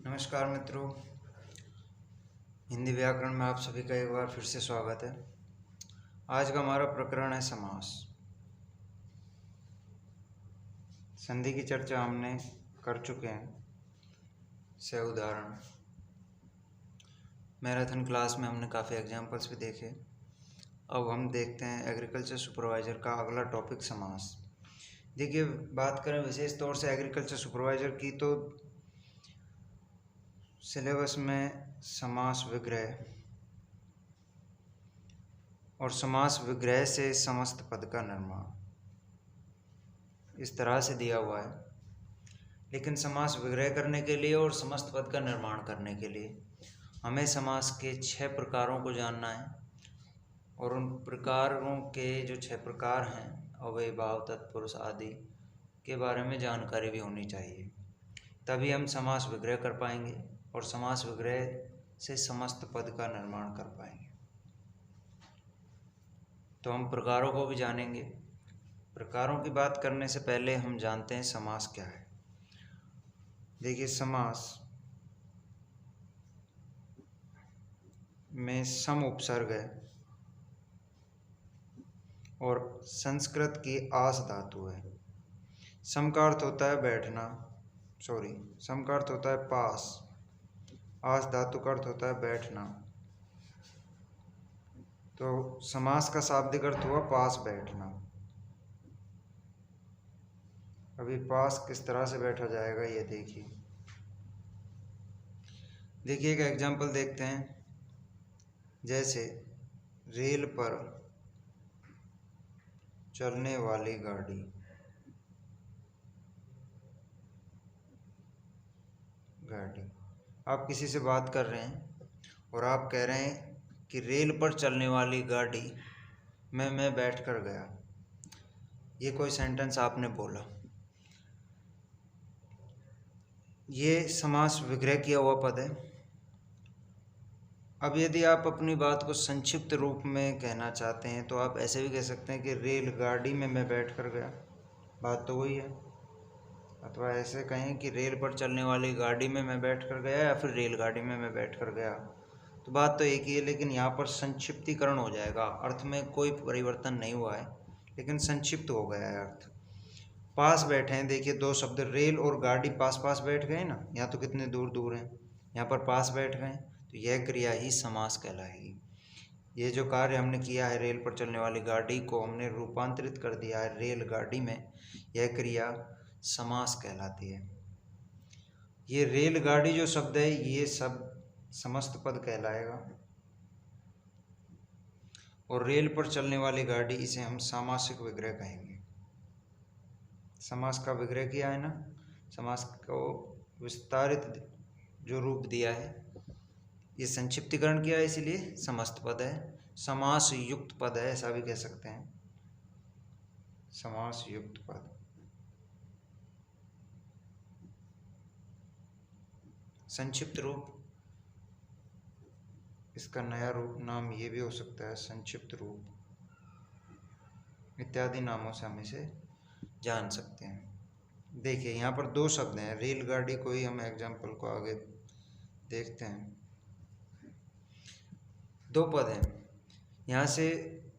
नमस्कार मित्रों, हिंदी व्याकरण में आप सभी का एक बार फिर से स्वागत है। आज का हमारा प्रकरण है समास। संधि की चर्चा हमने कर चुके हैं से उदाहरण। मैराथन क्लास में हमने काफ़ी एग्जाम्पल्स भी देखे। अब हम देखते हैं एग्रीकल्चर सुपरवाइज़र का अगला टॉपिक समास। देखिए, बात करें विशेष तौर से एग्रीकल्चर सुपरवाइज़र की तो सिलेबस में समास विग्रह और समास विग्रह से समस्त पद का निर्माण इस तरह से दिया हुआ है। लेकिन समास विग्रह करने के लिए और समस्त पद का निर्माण करने के लिए हमें समास के 6 प्रकारों को जानना है और उन प्रकारों के जो 6 प्रकार हैं अव्यय, भाव, तत्पुरुष आदि के बारे में जानकारी भी होनी चाहिए। तभी हम समास विग्रह कर पाएंगे और समास विग्रह से समस्त पद का निर्माण कर पाएंगे। तो हम प्रकारों को भी जानेंगे। प्रकारों की बात करने से पहले हम जानते हैं समास क्या है। देखिए, समास में सम उपसर्ग है और संस्कृत की आस धातु है। सम का अर्थ होता है बैठना, सम का अर्थ होता है पास, आस धातु का अर्थ होता है बैठना। तो समास का शाब्दिक अर्थ हुआ पास बैठना। अभी पास किस तरह से बैठा जाएगा ये देखिए। एक एग्जाम्पल देखते हैं। जैसे रेल पर चलने वाली गाड़ी, आप किसी से बात कर रहे हैं और आप कह रहे हैं कि रेल पर चलने वाली गाड़ी में मैं बैठ कर गया। ये कोई सेंटेंस आपने बोला, ये समास विग्रह किया हुआ पद है। अब यदि आप अपनी बात को संक्षिप्त रूप में कहना चाहते हैं तो आप ऐसे भी कह सकते हैं कि रेलगाड़ी में मैं बैठ कर गया, बात तो वही है। अथवा ऐसे कहें कि रेल पर चलने वाली गाड़ी में मैं बैठ कर गया या फिर रेलगाड़ी में मैं बैठ कर गया, तो बात तो एक ही है। लेकिन यहाँ पर संक्षिप्तीकरण हो जाएगा, अर्थ में कोई परिवर्तन नहीं हुआ है लेकिन संक्षिप्त हो गया है अर्थ। पास बैठे हैं, देखिए 2 शब्द रेल और गाड़ी पास पास बैठ गए ना, यहाँ तो कितने दूर दूर हैं, यहाँ पर पास बैठ गए, तो यह क्रिया ही समास कहलाएगी। ये जो कार्य हमने किया है, रेल पर चलने वाली गाड़ी को हमने रूपांतरित कर दिया है रेलगाड़ी में, यह क्रिया समास कहलाती है। ये रेलगाड़ी जो शब्द है ये सब समस्त पद कहलाएगा और रेल पर चलने वाली गाड़ी इसे हम सामासिक विग्रह कहेंगे। समास का विग्रह किया है ना, समास को विस्तारित जो रूप दिया है, ये संक्षिप्तीकरण किया है, इसीलिए समस्त पद है, समास युक्त पद है, ऐसा भी कह सकते हैं, समास युक्त पद। संक्षिप्त रूप, इसका नया रूप नाम ये भी हो सकता है संक्षिप्त रूप, इत्यादि नामों से हम इसे जान सकते हैं। देखिए, यहाँ पर 2 शब्द हैं, रेलगाड़ी को ही हम एग्जाम्पल को आगे देखते हैं। 2 पद हैं, यहाँ से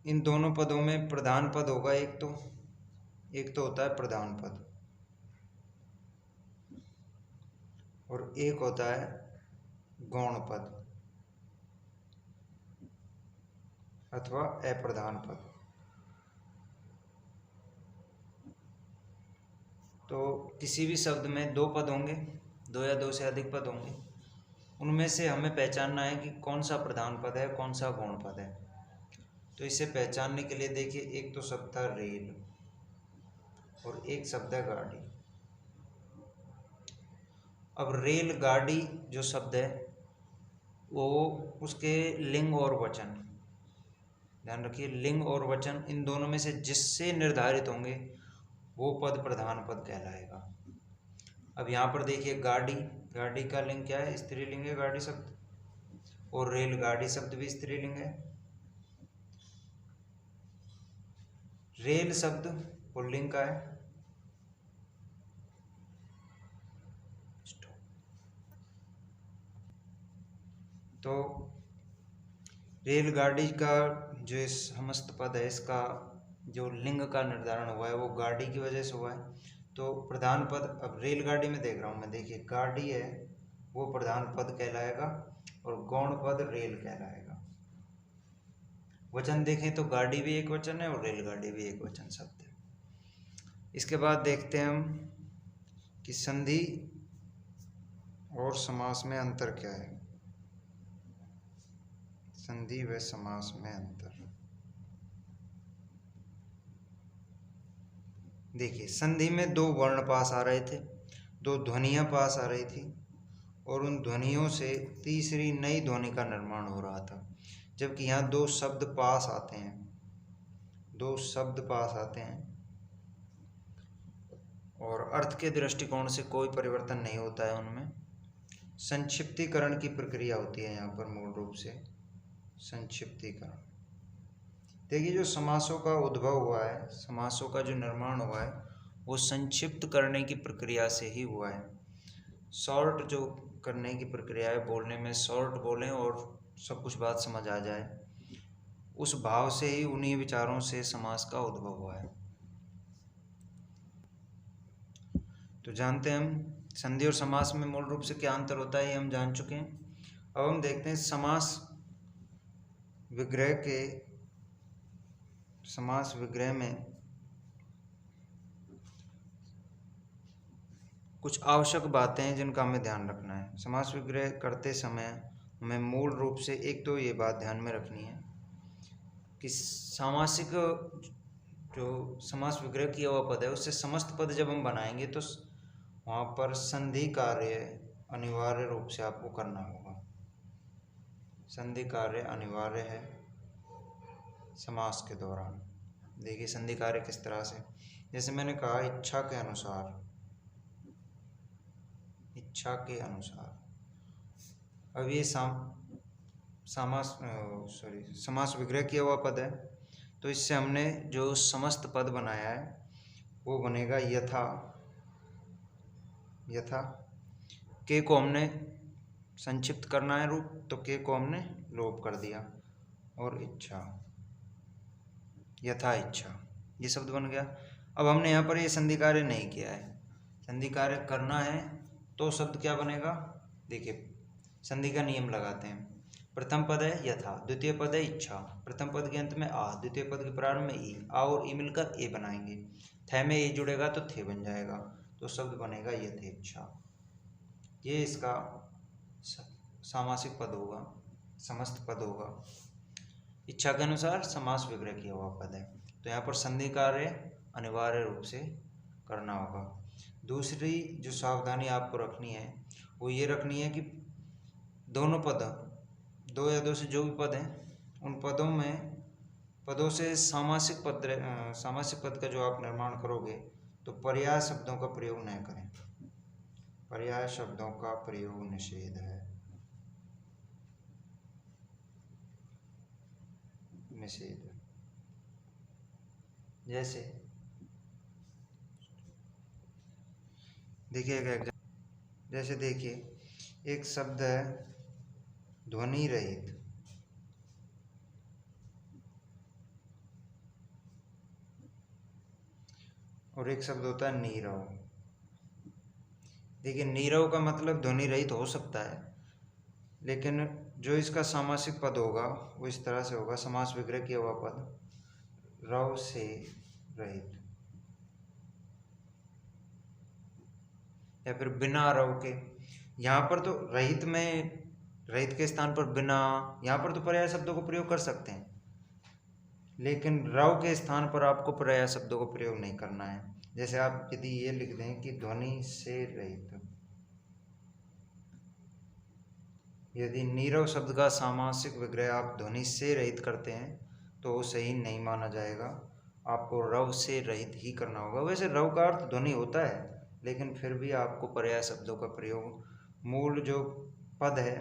इन दोनों पदों में प्रधान पद होगा एक तो होता है प्रधान पद और एक होता है गौण पद अथवा अप्रधान पद। तो किसी भी शब्द में 2 पद होंगे, 2 या 2 से अधिक पद होंगे, उनमें से हमें पहचानना है कि कौन सा प्रधान पद है, कौन सा गौण पद है। तो इसे पहचानने के लिए देखिए, एक तो शब्द था रेल और एक शब्द है गाड़ी। अब रेलगाड़ी जो शब्द है वो उसके लिंग और वचन, ध्यान रखिए, लिंग और वचन इन दोनों में से जिससे निर्धारित होंगे वो पद प्रधान पद कहलाएगा। अब यहाँ पर देखिए, गाड़ी का लिंग क्या है, स्त्रीलिंग है गाड़ी शब्द, और रेलगाड़ी शब्द भी स्त्रीलिंग है। रेल शब्द पुल्लिंग का है, तो रेलगाड़ी का जो इस समस्त पद है, इसका जो लिंग का निर्धारण हुआ है वो गाड़ी की वजह से हुआ है। तो प्रधान पद, अब रेलगाड़ी में देख रहा हूँ मैं, देखिए गाड़ी है वो प्रधान पद कहलाएगा और गौण पद रेल कहलाएगा। वचन देखें तो गाड़ी भी एक वचन है और रेलगाड़ी भी एक वचन शब्द है। इसके बाद देखते हैं हम कि संधि और समास में अंतर क्या है। संधि व समास में अंतर, देखिए संधि में दो वर्ण पास आ रहे थे, दो ध्वनियां पास आ रही थी और उन ध्वनियों से तीसरी नई ध्वनि का निर्माण हो रहा था। जबकि यहाँ दो शब्द पास आते हैं, दो शब्द पास आते हैं और अर्थ के दृष्टिकोण से कोई परिवर्तन नहीं होता है उनमें। संक्षिप्तीकरण की प्रक्रिया होती है यहाँ पर, मूल रूप से संक्षिप्तीकरण। देखिए जो समासों का उद्भव हुआ है, समासों का जो निर्माण हुआ है वो संक्षिप्त करने की प्रक्रिया से ही हुआ है। शॉर्ट जो करने की प्रक्रिया है, बोलने में शॉर्ट बोलें और सब कुछ बात समझ आ जाए, उस भाव से ही, उन्हीं विचारों से समास का उद्भव हुआ है। तो जानते हैं हम संधि और समास में मूल रूप से क्या अंतर होता है, ये हम जान चुके हैं। अब हम देखते हैं समास विग्रह में कुछ आवश्यक बातें हैं जिनका हमें ध्यान रखना है। समास विग्रह करते समय हमें मूल रूप से एक तो ये बात ध्यान में रखनी है कि सामासिक जो समास विग्रह किया हुआ पद है उससे समस्त पद जब हम बनाएंगे तो वहाँ पर संधि कार्य अनिवार्य रूप से आपको करना होगा। संधि कार्य अनिवार्य है समास के दौरान। देखिए संधि कार्य किस तरह से, जैसे मैंने कहा इच्छा के अनुसार, इच्छा के अनुसार। अब ये समास विग्रह किया हुआ पद है, तो इससे हमने जो समस्त पद बनाया है वो बनेगा यथा। यथा के को हमने संक्षिप्त करना है रूप, तो के को हमने लोप कर दिया और इच्छा, यथा इच्छा, ये शब्द बन गया। अब हमने यहाँ पर ये संधि कार्य नहीं किया है, संधि कार्य करना है तो शब्द क्या बनेगा। देखिए संधि का नियम लगाते हैं। प्रथम पद है यथा, द्वितीय पद है इच्छा, प्रथम पद के अंत में आ, द्वितीय पद के प्रारंभ में ई, आ और ई मिलकर ए बनाएंगे, थ में ए जुड़ेगा तो थे बन जाएगा, तो शब्द बनेगा यथेच्छा। ये इसका सामासिक पद होगा, समस्त पद होगा। इच्छा के अनुसार समास विग्रह किया हुआ पद है, तो यहाँ पर संधि कार्य अनिवार्य रूप से करना होगा। दूसरी जो सावधानी आपको रखनी है वो ये रखनी है कि दोनों पद, दो या दो से जो भी पद हैं उन पदों से सामासिक पद का जो आप निर्माण करोगे तो पर्याय शब्दों का प्रयोग न करें। पर्याय शब्दों का प्रयोग निषेध है, निषेध। जैसे देखिए एक एग्जाम्पल, जैसे देखिए एक शब्द है ध्वनि रहित, और एक शब्द होता है नीरव। देखिए नीरव का मतलब ध्वनि रहित हो सकता है, लेकिन जो इसका सामासिक पद होगा वो इस तरह से होगा, समास विग्रह किया हुआ पद रव से रहित, या फिर बिना रव के। यहाँ पर तो रहित में, रहित के स्थान पर बिना, यहाँ पर तो पर्याय शब्दों को प्रयोग कर सकते हैं, लेकिन रव के स्थान पर आपको पर्याय शब्दों को प्रयोग नहीं करना है। जैसे आप यदि ये लिख दें कि ध्वनि से रहित, यदि नीरव शब्द का सामासिक विग्रह आप ध्वनि से रहित करते हैं तो वो सही नहीं माना जाएगा, आपको रव से रहित ही करना होगा। वैसे रव का अर्थ ध्वनि होता है, लेकिन फिर भी आपको पर्याय शब्दों का प्रयोग, मूल जो पद है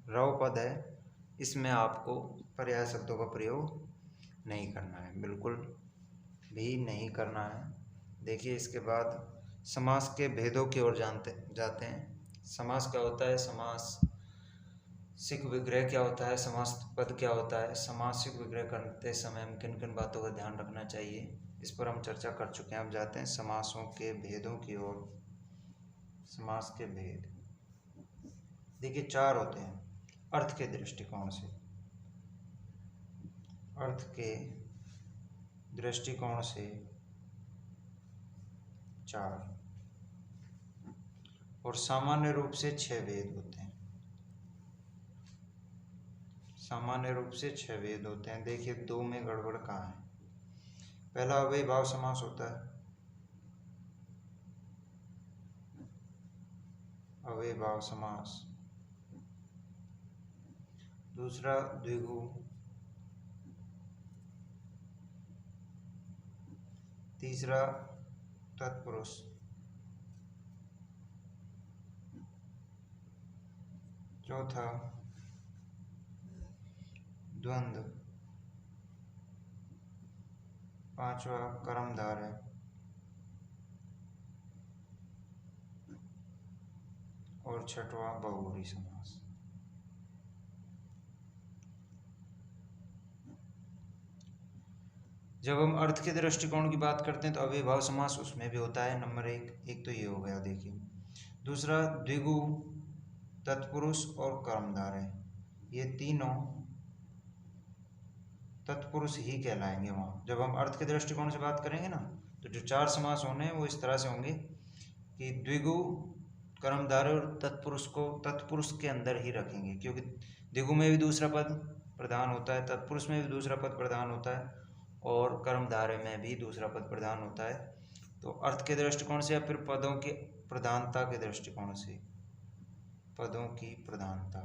रव पद है इसमें आपको पर्याय शब्दों का प्रयोग नहीं करना है, बिल्कुल भी नहीं करना है। देखिए इसके बाद समास के भेदों की ओर जाते हैं। समास क्या होता है, सिक विग्रह क्या होता है, समास पद क्या होता है, समासिक विग्रह करते समय हम किन किन बातों का ध्यान रखना चाहिए, इस पर हम चर्चा कर चुके हैं। अब जाते हैं समासों के भेदों की ओर। समास के भेद देखिए 4 होते हैं अर्थ के दृष्टिकोण से। अर्थ के दृष्टिकोण से 4 और सामान्य रूप से 6 भेद होते हैं। सामान्य रूप से 6 भेद होते हैं। देखिए 2 में गड़बड़ कहाँ है। पहला अव्ययीभाव समास होता है, अव्ययीभाव समास। दूसरा द्विगु। तीसरा तत्पुरुष। चौथा द्वंद्व। पांचवा कर्मधारय। और छठवां बहुब्रीहि समास। जब हम अर्थ के दृष्टिकोण की बात करते हैं तो अव्ययीभाव समास उसमें भी होता है। नंबर एक तो ये हो गया। देखिए दूसरा द्विगु, तत्पुरुष और कर्मधारय, ये तीनों तत्पुरुष ही कहलाएंगे वहाँ। जब हम अर्थ के दृष्टिकोण से बात करेंगे ना, तो जो 4 समास होने हैं वो इस तरह से होंगे कि द्विगु, कर्मधारय और तत्पुरुष को तत्पुरुष के अंदर ही रखेंगे, क्योंकि द्विगु में भी दूसरा पद प्रधान होता है, तत्पुरुष में भी दूसरा पद प्रधान होता है और कर्मधारय में भी दूसरा पद प्रधान होता है। तो अर्थ के दृष्टिकोण से या फिर पदों की प्रधानता के दृष्टिकोण से, पदों की प्रधानता,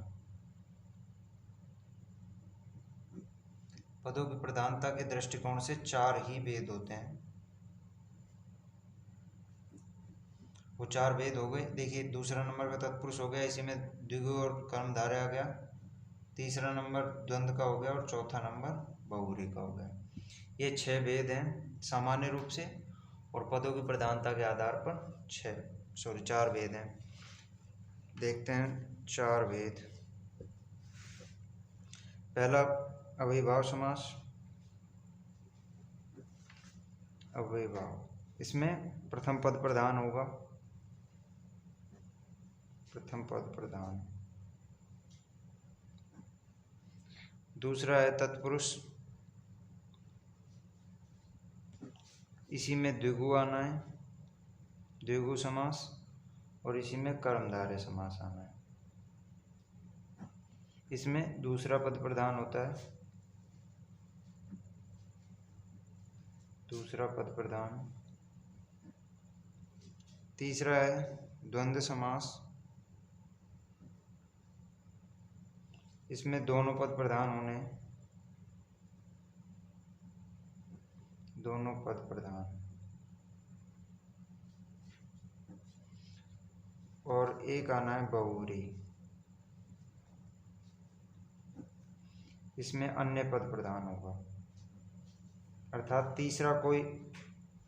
पदों की प्रधानता के दृष्टिकोण से 4 ही भेद होते हैं। वो 4 भेद हो गए। देखिए दूसरा नंबर का तत्पुरुष हो गया, इसी में द्विगु और कर्मधारय आ गया। तीसरा नंबर द्वंद्व का हो गया और चौथा नंबर बहुब्रीहि का हो गया। ये 6 भेद हैं सामान्य रूप से, और पदों की प्रधानता के आधार पर 4 भेद हैं। देखते हैं 4 भेद। पहला अव्ययीभाव समास। अव्ययीभाव, इसमें प्रथम पद प्रधान होगा, प्रथम पद प्रधान। दूसरा है तत्पुरुष, इसी में द्विगु आना है, द्विगु समास, और इसी में कर्मधारय समास आना है। इसमें दूसरा पद प्रधान होता है, दूसरा पद प्रधान। तीसरा है द्वंद्व समास, इसमें दोनों पद प्रधान होने, दोनों पद प्रधान। और एक आना है बहुब्रीहि, इसमें अन्य पद प्रधान होगा, अर्थात तीसरा कोई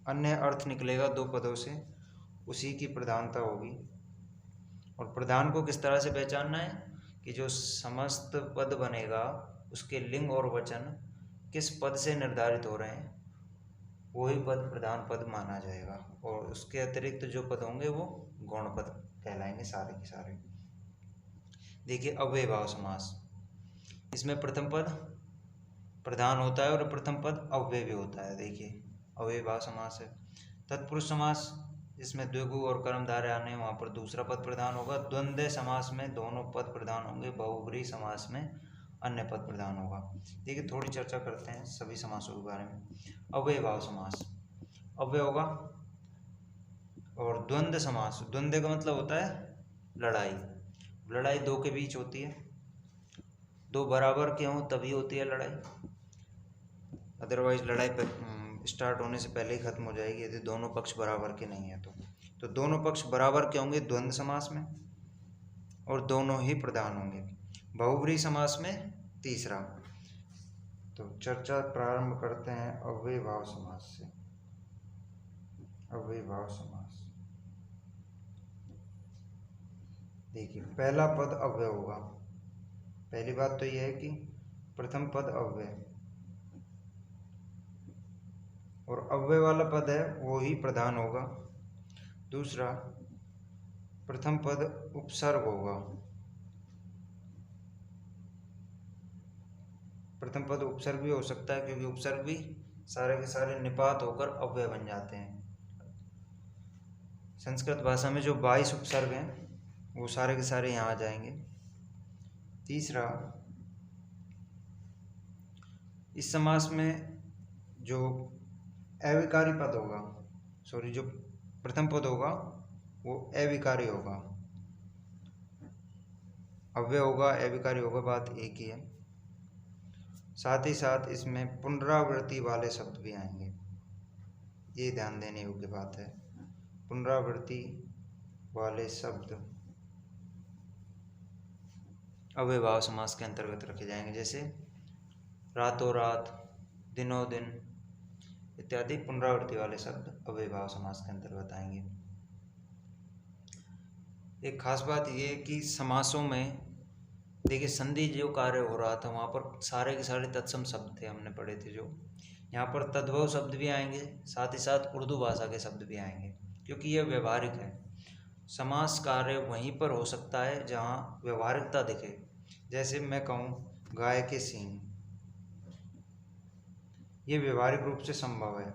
अन्य अर्थ निकलेगा 2 पदों से, उसी की प्रधानता होगी। और प्रधान को किस तरह से पहचानना है कि जो समस्त पद बनेगा उसके लिंग और वचन किस पद से निर्धारित हो रहे हैं, वही पद प्रधान पद माना जाएगा, और उसके अतिरिक्त जो पद होंगे वो गौण पद कहलाएंगे सारे के सारे। देखिए अव्ययीभाव समास, इसमें प्रथम पद प्रधान होता है और प्रथम पद अव्यय भी होता है। देखिए अव्ययीभाव समास है। तत्पुरुष समास, इसमें द्विगु और कर्मधारय आने, वहाँ पर दूसरा पद प्रधान होगा। द्वंद्व समास में दोनों पद प्रधान होंगे। बहुब्रीहि समास में अन्य पद प्रधान होगा। देखिए थोड़ी चर्चा करते हैं सभी समासों के बारे में। अव्ययीभाव समास अव्यय होगा। और द्वंद्व समास, द्वंद्व का मतलब होता है लड़ाई। लड़ाई 2 के बीच होती है, 2 बराबर के हों तभी होती है लड़ाई, अदरवाइज लड़ाई स्टार्ट होने से पहले ही खत्म हो जाएगी यदि दोनों पक्ष बराबर के नहीं है तो दोनों पक्ष बराबर के होंगे द्वंद्व समास में, और दोनों ही प्रधान होंगे। बहुब्रीहि समास में तीसरा। तो चर्चा प्रारंभ करते हैं अव्ययीभाव समास से। अव्ययीभाव समास, देखिए पहला पद अव्यय होगा, पहली बात तो यह है कि प्रथम पद अव्यय, और अव्यय वाला पद है वो ही प्रधान होगा। दूसरा, प्रथम पद उपसर्ग होगा। प्रथम पद उपसर्ग भी हो सकता है, क्योंकि उपसर्ग भी सारे के सारे निपात होकर अव्यय बन जाते हैं। संस्कृत भाषा में जो 22 उपसर्ग हैं वो सारे के सारे यहाँ आ जाएंगे। तीसरा, इस समास में जो अविकारी पद होगा, जो प्रथम पद होगा वो अविकारी होगा। अव्यय होगा, अविकारी होगा, बात एक ही है। साथ ही साथ इसमें पुनरावृत्ति वाले शब्द भी आएंगे, ये ध्यान देने योग्य बात है। पुनरावृत्ति वाले शब्द अव्ययभाव समास के अंतर्गत रखे जाएंगे, जैसे रातों रात, दिनों दिन इत्यादि पुनरावृत्ति वाले शब्द अव्ययभाव समास के अंतर्गत आएंगे। एक खास बात यह है कि समासों में देखिए संधि जो कार्य हो रहा था वहाँ पर सारे के सारे तत्सम शब्द थे, हमने पढ़े थे। जो यहाँ पर तद्भव शब्द भी आएंगे, साथ ही साथ उर्दू भाषा के शब्द भी आएंगे, क्योंकि यह व्यवहारिक है। समास कार्य वहीं पर हो सकता है जहाँ व्यवहारिकता दिखे। जैसे मैं कहूँ गाय के सींग, ये व्यवहारिक रूप से संभव है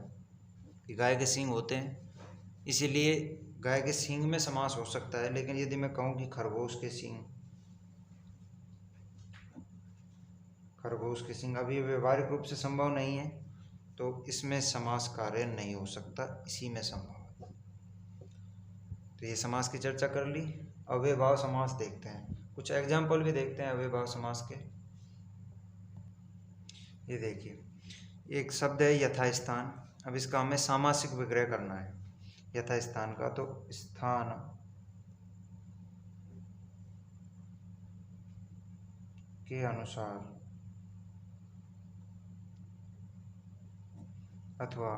कि गाय के सींग होते हैं, इसीलिए गाय के सींग में समास हो सकता है। लेकिन यदि मैं कहूँ कि खरगोश के सींग, खरगोश के सींग, अभी व्यवहारिक रूप से संभव नहीं है, तो इसमें समास कार्य नहीं हो सकता, इसी में संभव है। तो ये समास की चर्चा कर ली। अव्ययभाव समास देखते हैं, कुछ एग्जाम्पल भी देखते हैं अव्ययभाव समास के। ये देखिए, एक शब्द है यथास्थान। अब इसका हमें सामासिक विग्रह करना है यथास्थान का। तो स्थान के अनुसार अथवा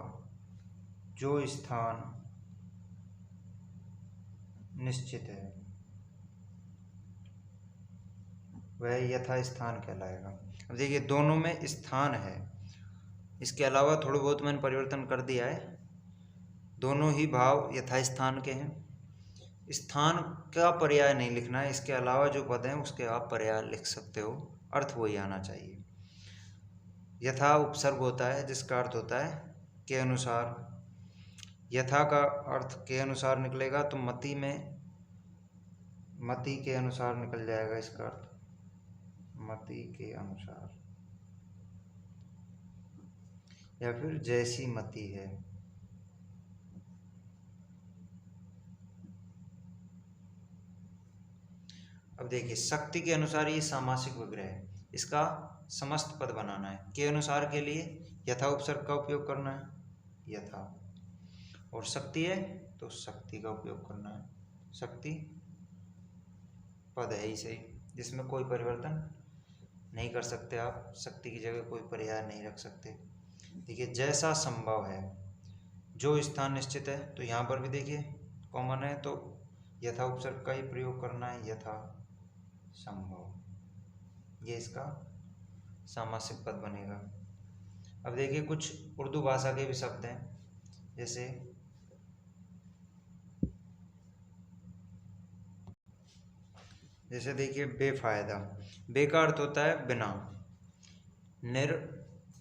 जो स्थान निश्चित है वह यथास्थान कहलाएगा। अब देखिए दोनों में स्थान है, इसके अलावा थोड़ा बहुत मैंने परिवर्तन कर दिया है। दोनों ही भाव यथास्थान के हैं। स्थान का पर्याय नहीं लिखना है, इसके अलावा जो पद हैं उसके आप पर्याय लिख सकते हो, अर्थ वही आना चाहिए। यथा उपसर्ग होता है जिसका अर्थ होता है के अनुसार। यथा का अर्थ के अनुसार निकलेगा तो मति में मति के अनुसार निकल जाएगा इसका अर्थ, मति के अनुसार, या फिर जैसी मति है। अब देखिए शक्ति के अनुसार ये सामासिक विग्रह है, इसका समस्त पद बनाना है। के अनुसार के लिए यथा उपसर्ग का उपयोग करना है, यथा, और शक्ति है तो शक्ति का उपयोग करना है, शक्ति पद है ही सही, जिसमें कोई परिवर्तन नहीं कर सकते आप, शक्ति की जगह कोई पर्याय नहीं रख सकते। देखिए जैसा संभव है, जो स्थान निश्चित है, तो यहाँ पर भी देखिए कॉमन है, तो यथा उपसर्ग का ही प्रयोग करना है, यथा संभव, ये इसका सामासिक पद बनेगा। अब देखिए कुछ उर्दू भाषा के भी शब्द हैं, जैसे देखिए बेफायदा, बे का अर्थ होता है बिना, निर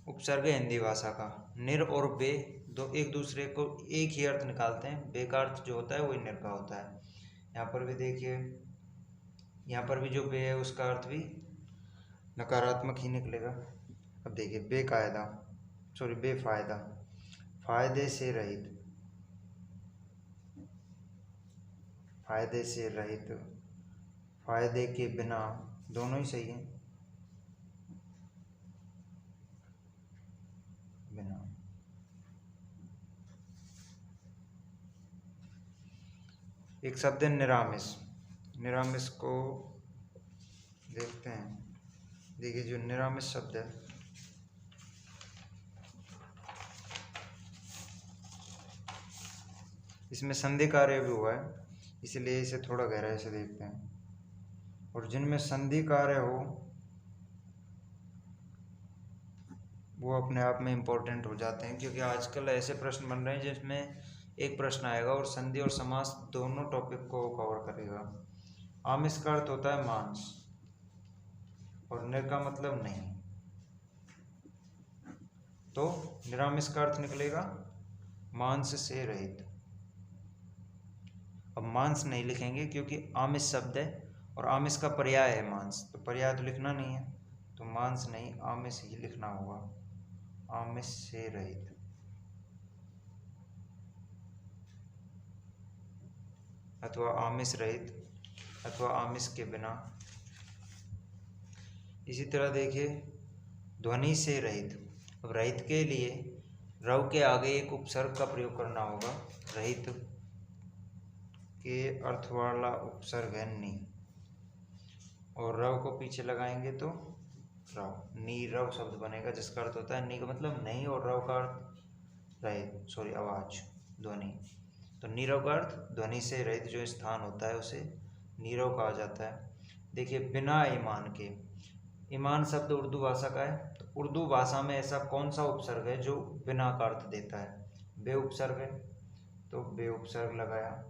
उपसर्ग है हिंदी भाषा का, निर और बे दो एक दूसरे को एक ही अर्थ निकालते हैं। बे का अर्थ जो होता है वही निर का होता है। यहाँ पर भी देखिए, यहाँ पर भी जो बे है उसका अर्थ भी नकारात्मक ही निकलेगा। अब देखिए बेकायदा, बेफायदा, फायदे से रहित, फायदे से रहित, फायदे के बिना, दोनों ही सही है, बिना। एक शब्द है निरामिष, निरामिष को देखते हैं। देखिए जो निरामिष शब्द है, इसमें संधि कार्य भी हुआ है, इसलिए इसे थोड़ा गहराई से देखते हैं। और जिनमें संधि कार्य हो वो अपने आप में इम्पोर्टेंट हो जाते हैं, क्योंकि आजकल ऐसे प्रश्न बन रहे हैं जिसमें एक प्रश्न आएगा और संधि और समास दोनों टॉपिक को कवर करेगा। आमिष का अर्थ होता है मांस और निर का मतलब नहीं, तो निरामिष का अर्थ निकलेगा मांस से रहित। अब मांस नहीं लिखेंगे क्योंकि आमिष शब्द है और आमिष का पर्याय है मांस, तो पर्याय तो लिखना नहीं है, तो मांस नहीं आमिष ही लिखना होगा, आमिष से रहित। अथवा आमिष रहित अथवा आमिष के बिना। इसी तरह देखिए ध्वनि से रहित। अब रहित के लिए रव के आगे एक उपसर्ग का प्रयोग करना होगा। रहित के अर्थ वाला उपसर्ग है नी, और रव को पीछे लगाएंगे तो रव, नीरव शब्द बनेगा जिसका अर्थ होता है नी का मतलब नहीं और रव का अर्थ रहित, आवाज, ध्वनि। तो नीरव का अर्थ ध्वनि से रहित जो स्थान होता है उसे नीरव कहा जाता है। देखिए बिना ईमान के, ईमान शब्द उर्दू भाषा का है, तो उर्दू भाषा में ऐसा कौन सा उपसर्ग है जो बिना का अर्थ देता है? बे उपसर्ग है, तो बे उपसर्ग लगाया।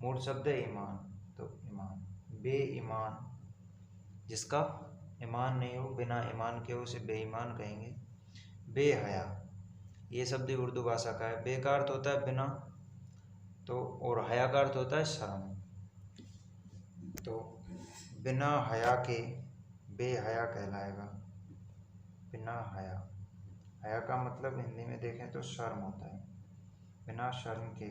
मूल शब्द है ईमान, तो ईमान। बे ईमान, जिसका ईमान नहीं हो, बिना ईमान के उसे बेईमान कहेंगे। बेहया, ये शब्द उर्दू भाषा का है। बे का अर्थ होता है बिना, तो और हया का अर्थ होता है शर्म, तो बिना हया के बेहया कहलाएगा। बिना हया, हया का मतलब हिंदी में देखें तो शर्म होता है, बिना शर्म के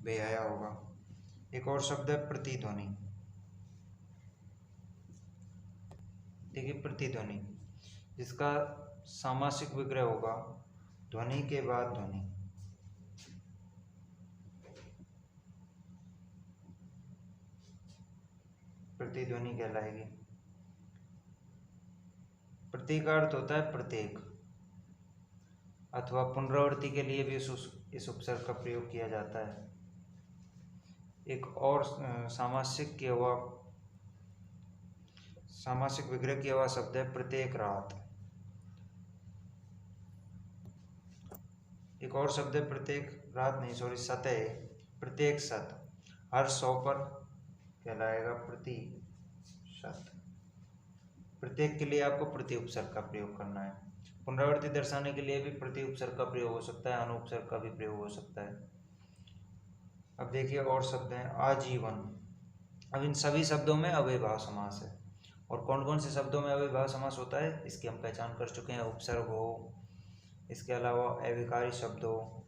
बेहया होगा। एक और शब्द है प्रतिध्वनि। देखिए प्रतिध्वनि, जिसका सामासिक विग्रह होगा ध्वनि के बाद ध्वनि। प्रतिध्वनि कहलाएगी। प्रति का अर्थ होता है प्रत्येक, अथवा पुनरावृत्ति के लिए भी इस उपसर्ग का प्रयोग किया जाता है। एक और सामासिक विग्रह किया हुआ शब्द है प्रत्येक रात। एक और शब्द है प्रत्येक रात नहीं, सतह, प्रत्येक शत, हर 100 पर कहलाएगा प्रति शत। प्रत्येक के लिए आपको प्रति उपसर्ग का प्रयोग करना है। पुनरावृत्ति दर्शाने के लिए भी प्रति उपसर्ग का प्रयोग हो सकता है, अनुपसर्ग का भी प्रयोग हो सकता है। अब देखिए और शब्द हैं आजीवन। अब इन सभी शब्दों में अव्ययभाव समास है, और कौन कौन से शब्दों में अव्ययभाव समास होता है इसकी हम पहचान कर चुके हैं। उपसर्ग हो, इसके अलावा अविकारी शब्द हो।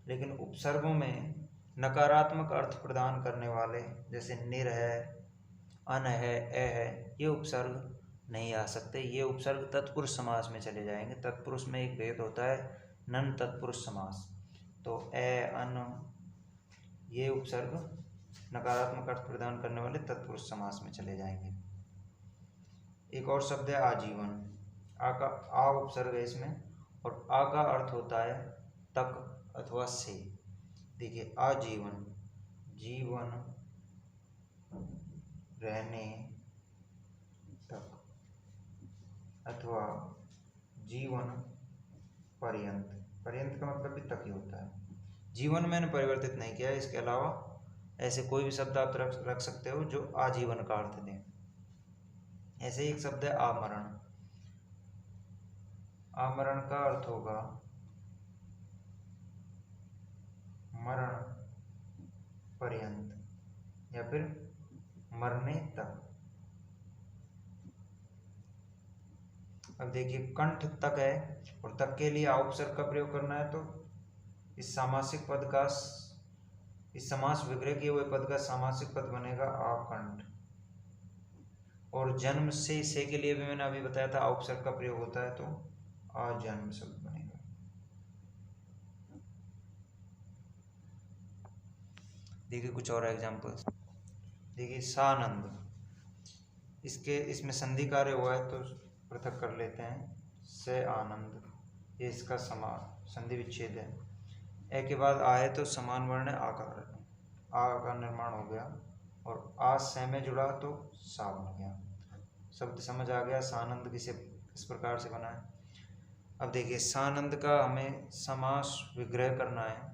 लेकिन उपसर्गों में नकारात्मक अर्थ प्रदान करने वाले जैसे निर है, अन है, ए है, ये उपसर्ग नहीं आ सकते। ये उपसर्ग तत्पुरुष समास में चले जाएंगे। तत्पुरुष में एक भेद होता है नन तत्पुरुष समास, तो ए, अन, ये उपसर्ग नकारात्मक अर्थ प्रदान करने वाले तत्पुरुष समास में चले जाएंगे। एक और शब्द है आजीवन। आ का आ उपसर्ग है इसमें, और आ का अर्थ होता है तक अथवा से। देखिए आजीवन, जीवन, रहने तक, अथवा जीवन पर्यंत। पर्यंत का मतलब भी तक ही होता है। जीवन मैंने परिवर्तित नहीं किया है, इसके अलावा ऐसे कोई भी शब्द आप रख सकते हो जो आजीवन का अर्थ दें। ऐसे एक शब्द है आमरण। आमरण का अर्थ होगा मरण पर्यंत या फिर मरने तक। अब देखिए कंठ तक है, और तक के लिए आ उपसर्ग का प्रयोग करना है, तो इस सामासिक पद का, इस समास विग्रह किए हुए पद का सामासिक पद बनेगा आकंठ। और जन्म से के लिए भी मैंने अभी बताया था आ उपसर्ग का प्रयोग होता है, तो आजन्म शब्द बनेगा। देखिए कुछ और एग्जाम्पल्स। देखिए सानंद, इसमें संधि कार्य हुआ है तो पृथक कर लेते हैं। से आनंद, ये इसका संधि विच्छेद है। ए के बाद आ है तो समान वर्ण है आ का निर्माण हो गया, और आ से में जुड़ा तो सा बन गया। शब्द समझ आ गया। सानंद किसे इस प्रकार से बना है। अब देखिए सानंद का हमें समास विग्रह करना है,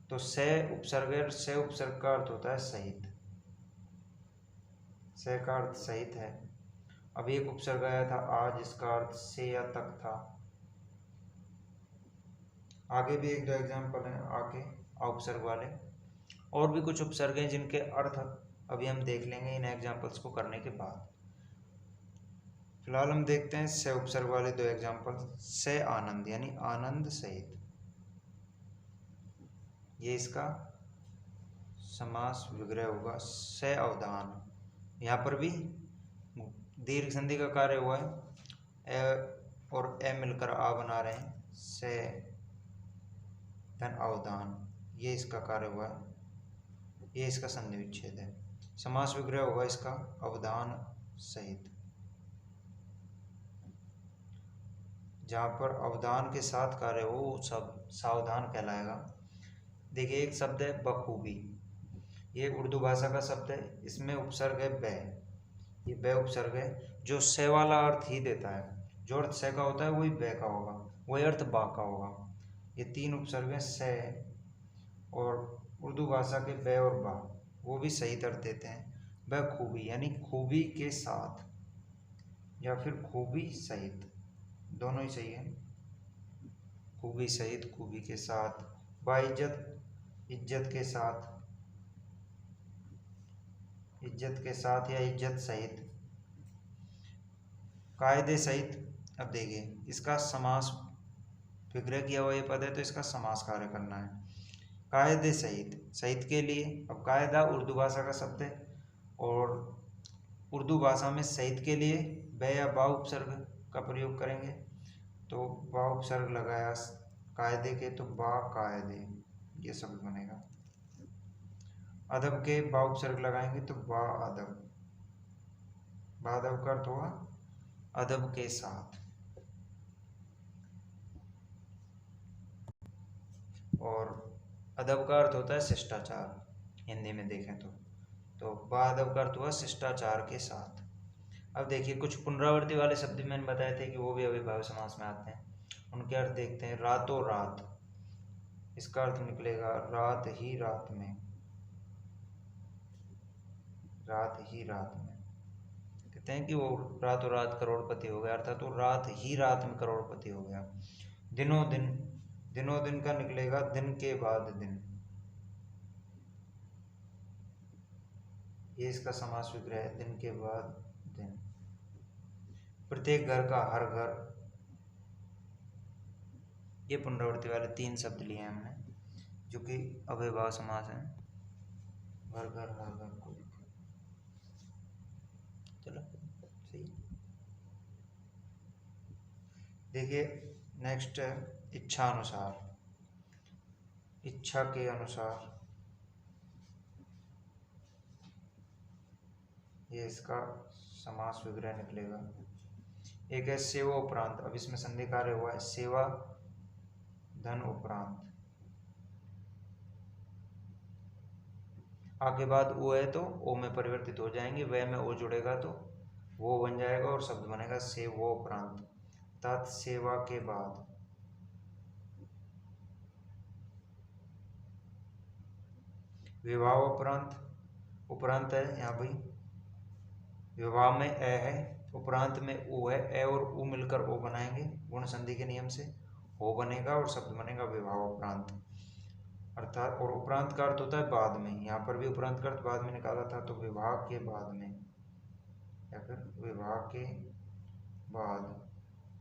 तो से उपसर्ग है, से उपसर्ग का अर्थ होता है सहित, से का अर्थ सहित है। अब एक उपसर्ग आया था आज, इसका अर्थ से या तक था। आगे भी एक दो एग्जाम्पल हैं आगे उपसर्ग वाले, और भी कुछ उपसर्ग हैं जिनके अर्थ अभी हम देख लेंगे इन एग्जाम्पल्स को करने के बाद। फिलहाल हम देखते हैं से उपसर्ग वाले दो एग्जाम्पल। से आनंद यानी आनंद सहित, ये इसका समास विग्रह होगा। से अवधान, यहाँ पर भी दीर्घ संधि का कार्य हुआ है, ए और ए मिलकर आ बना रहे हैं, से धन अवधान, ये इसका कार्य हुआ है, ये इसका संधि विच्छेद है। समास विग्रह होगा इसका अवधान सहित, जहाँ पर अवधान के साथ कार्य हो वो सब सावधान कहलाएगा। देखिए एक शब्द है बखूबी, ये उर्दू भाषा का शब्द है, इसमें उपसर्ग है बै, ये बै उपसर्ग है जो से वाला अर्थ ही देता है। जो अर्थ से का होता है वही बै का होगा, वही अर्थ बा का होगा। ये तीन उपसर्ग हैं से, और उर्दू भाषा के बै और बा वो भी सही अर्थ देते हैं। बखूबी यानी खूबी के साथ, या फिर खूबी सहित, दोनों ही सही है। खूबी सहित, खूबी के साथ। बाइज्जत, इज्जत के साथ, इज्जत के साथ या इज्जत सहित। कायदे सहित, अब देखिए इसका समास विग्रह किया हुआ ये पद है तो इसका समास कार्य करना है। कायदे सहित, सहित के लिए, अब कायदा उर्दू भाषा का शब्द है और उर्दू भाषा में सहित के लिए बै या बा उपसर्ग का प्रयोग करेंगे, तो बा उपसर्ग लगाया कायदे के तो बा कायदे, ये शब्द बनेगा। अदब के बा उपसर्ग लगाएंगे तो बा अदब, बा अदब का अर्थ होगा अदब के साथ। और अदब का अर्थ होता है शिष्टाचार, हिंदी में देखें तो बा अदब का अर्थ हुआ शिष्टाचार के साथ। अब देखिए कुछ पुनरावृत्ति वाले शब्द मैंने बताए थे कि वो भी अविभाज्य समास में आते हैं, उनके अर्थ देखते हैं। रातों रात, इसका अर्थ निकलेगा रात ही रात में, रात ही रात में। कहते हैं कि वो रातों रात करोड़पति हो गया, अर्थात वो रात ही रात में करोड़पति हो गया। दिनों दिन, दिनों दिन का निकलेगा दिन के बाद दिन, ये इसका समास विग्रह है, दिन के बाद दिन। प्रत्येक घर का हर घर, ये पुनरावृत्ति वाले तीन शब्द लिए हैं हमने जो कि अव्ययभाव समास है। घर घर हर घर को, चलो सही। देखिए नेक्स्ट है इच्छा अनुसार, इच्छा के अनुसार, ये इसका समास विग्रह निकलेगा। एक है सेवा उपरांत, अब इसमें संधि कार्य हुआ है सेवा धन उपरांत, आगे बाद ओ है तो ओ में परिवर्तित हो जाएंगे, वह में ओ जुड़ेगा तो वो बन जाएगा और शब्द बनेगा सेवा उपरांत, अर्थात सेवा के बाद। विवाह उपरांत, उपरांत है यहाँ भाई, विवाह में ए है, उपरांत में ऊ है, ए और ऊ मिलकर ओ बनाएंगे गुण संधि के नियम से, हो बनेगा और शब्द बनेगा विवाह उपरांत, अर्थात। और उपरांत का अर्थ होता है बाद में, यहाँ पर भी उपरांत का अर्थ बाद में निकाला था, तो विवाह के बाद में या फिर विवाह के बाद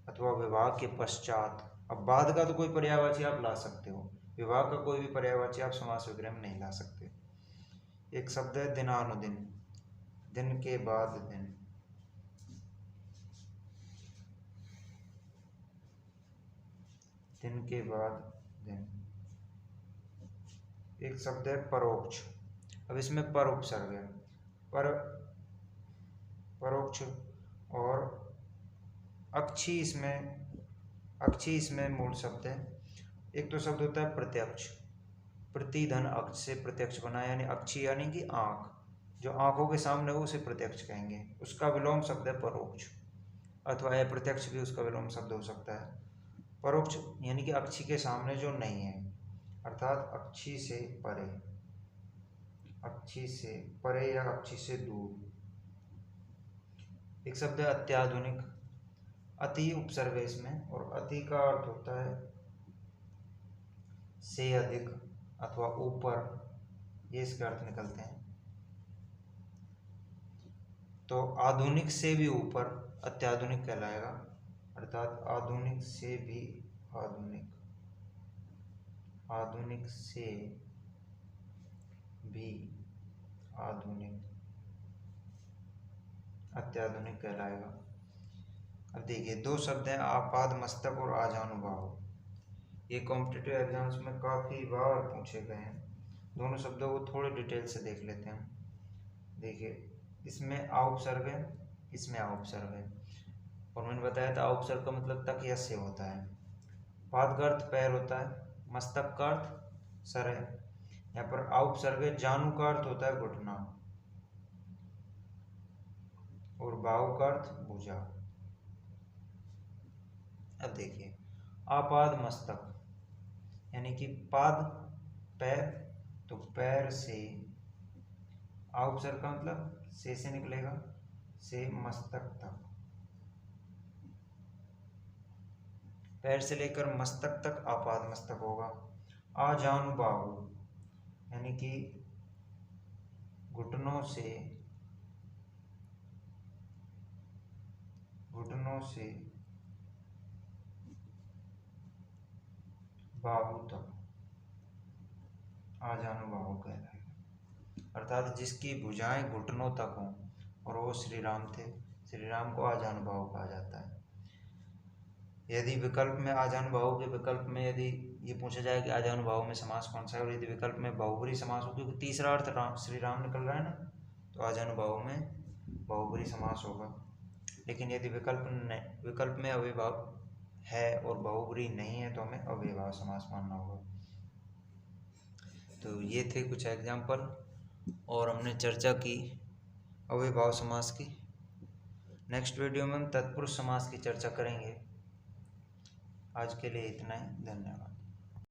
अथवा विवाह के पश्चात। अब बाद का तो कोई पर्यायवाची आप ला सकते हो, विवाह का कोई भी पर्यायवाची आप समास विग्रह में नहीं ला सकते। एक शब्द है दिनानुदिन, दिन के बाद दिन, दिन के बाद दिन। एक शब्द है परोक्ष, अब इसमें पर उपसर्ग है, पर परोक्ष और अक्षी, इसमें मूल शब्द है। एक तो शब्द होता है प्रत्यक्ष, प्रतिधन अक्ष से प्रत्यक्ष बना, यानी अक्षी यानी कि आँख, जो आँखों के सामने हो उसे प्रत्यक्ष कहेंगे, उसका विलोम शब्द है परोक्ष। अथवा अप्रत्यक्ष भी उसका विलोम शब्द हो सकता है। परोक्ष यानी कि अक्षी के सामने जो नहीं है, अर्थात अक्षी से परे, अक्षी से परे या अक्षी से दूर। एक शब्द है अत्याधुनिक, अति उपसर्ग है इसमें, और अति का अर्थ होता है से अधिक अथवा ऊपर, ये इसके अर्थ निकलते हैं। तो आधुनिक से भी ऊपर अत्याधुनिक कहलाएगा, अर्थात आधुनिक से भी आधुनिक, आधुनिक से भी आधुनिक अत्याधुनिक कहलाएगा। अब देखिए दो शब्द हैं, आपाद मस्तक और आजानुबाहु। ये कॉम्पिटिटिव एग्जाम्स में काफ़ी बार पूछे गए हैं। दोनों शब्दों को थोड़े डिटेल से देख लेते हैं। देखिए इसमें आ उपसर्ग है, इसमें आ उपसर्ग है, और मैंने बताया था आ उपसर्ग का मतलब तक या से होता है। पाद का अर्थ पैर होता है, मस्तक का अर्थ सर है। यहाँ पर आ उपसर्ग है, जानु का अर्थ होता है घुटना, और बाहु का अर्थ भुजा। अब देखिए आपाद मस्तक यानी कि पाद पैर, तो पैर से, आ उपसर्ग का मतलब से निकलेगा, से मस्तक तक, पैर से लेकर मस्तक तक आपाद मस्तक होगा। आजानुबाहु यानी कि घुटनों से बाहु तक आजानुबाहु कहलाएगा, अर्थात जिसकी भुजाएं घुटनों तक हों, और वो श्री राम थे। श्री राम को आजानुबाहु कहा जाता है। यदि विकल्प में आजानुबाहु के विकल्प में यदि ये पूछा जाए कि आजानुबाहु में समास कौन सा है, और यदि विकल्प में बहुब्री समास हो, क्योंकि तीसरा अर्थ श्री राम निकल रहा है ना, तो आजानुबाहु में बहुब्री समास होगा। लेकिन यदि विकल्प में अव्ययभाव है और बहुब्री नहीं है, तो हमें अव्ययभाव समास मानना होगा। तो ये थे कुछ एग्जाम्पल, और हमने चर्चा की अव्ययभाव समास की। नेक्स्ट वीडियो में हम तत्पुरुष समास की चर्चा करेंगे। आज के लिए इतना ही, धन्यवाद।